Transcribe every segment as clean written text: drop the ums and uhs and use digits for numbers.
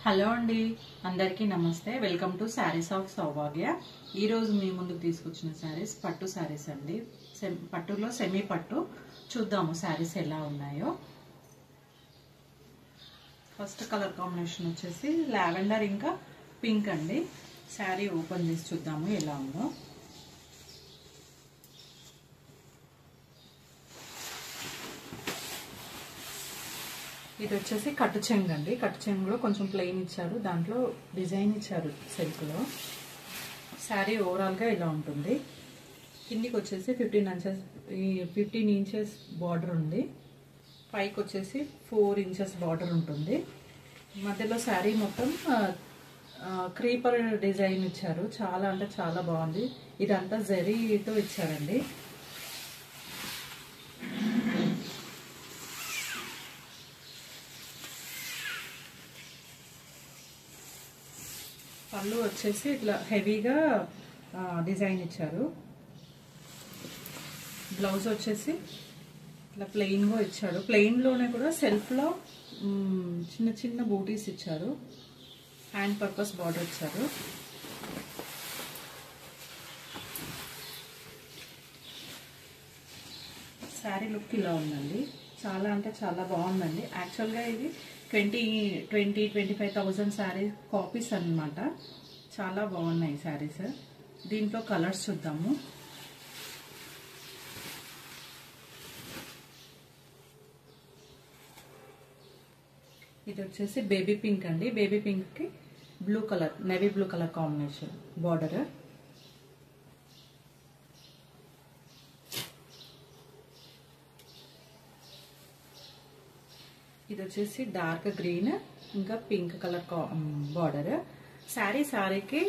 Hello అండి, అందరికీ నమస్తే. వెల్కమ్ టు శారీస్ ఆఫ్ సౌభాగ్య. ఈ రోజు మీ ముందుకు తీసుకొచ్చిన శారీస్ పట్టు శారీస్ అండి. పట్టులో సెమీ పట్టు. చూద్దాము శారీస్ ఎలా ఉన్నాయో. ఫస్ట్ కలర్ కాంబినేషన్ వచ్చేసి లావెండర్ ఇంకా పింక్ అండి. శారీ ఓపెన్ చేసి చూద్దాము ఎలా ఉందో. ఇది వచ్చేసి కట్టు చెంగు అండి. కట్టు చెంగులో కొంచెం ప్లెయిన్ ఇచ్చారు, దాంట్లో డిజైన్ ఇచ్చారు సిల్క్లో. శారీ ఓవరాల్గా ఇలా ఉంటుంది. కిందికి వచ్చేసి 15 ఇంచెస్ బార్డర్ ఉంది. పైకి వచ్చేసి 4 ఇంచెస్ బార్డర్ ఉంటుంది. మధ్యలో శారీ మొత్తం క్రీపర్ డిజైన్ ఇచ్చారు. చాలా అంటే చాలా బాగుంది. ఇదంతా జరీతో ఇచ్చారండి. పళ్ళు వచ్చేసి ఇట్లా హెవీగా డిజైన్ ఇచ్చారు. బ్లౌజ్ వచ్చేసి ఇట్లా ప్లెయిన్గా ఇచ్చాడు. ప్లెయిన్లోనే కూడా సెల్ఫ్లో చిన్న చిన్న బూటీస్ ఇచ్చారు. హ్యాండ్ పర్పస్ బార్డర్ ఇచ్చారు. శారీ లుక్ ఇలా ఉందండి. చాలా అంటే చాలా బాగుందండి. యాక్చువల్గా ఇది 20,000-25,000 శారీ కాపీస్ అన్నమాట. చాలా బాగున్నాయి శారీస్. దీంట్లో కలర్స్ చూద్దాము. ఇది వచ్చేసి బేబీ పింక్ అండి. బేబీ పింక్ కి blue colour, navy blue colour combination border. ఇది వచ్చేసి డార్క్ గ్రీన్ ఇంకా పింక్ కలర్ బార్డర్. శారీకి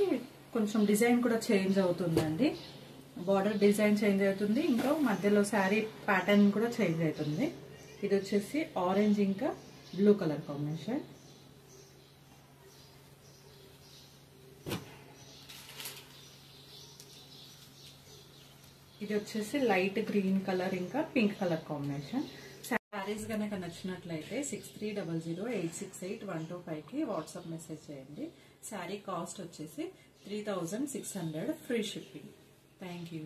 కొంచెం డిజైన్ కూడా చేంజ్ అవుతుందండి. బార్డర్ డిజైన్ చేంజ్ అవుతుంది, ఇంకా మధ్యలో శారీ ప్యాటర్న్ కూడా చేంజ్ అవుతుంది. ఇది వచ్చేసి ఆరెంజ్ ఇంకా బ్లూ కలర్ కాంబినేషన్. ఇది వచ్చేసి లైట్ గ్రీన్ కలర్ ఇంకా పింక్ కలర్ కాంబినేషన్. శారీస్ కనుక నచ్చినట్లయితే 6300868125 కి వాట్సాప్ మెసేజ్ చేయండి. శారీ కాస్ట్ వచ్చేసి 3600, ఫ్రీ షిప్పింగ్. Thank you.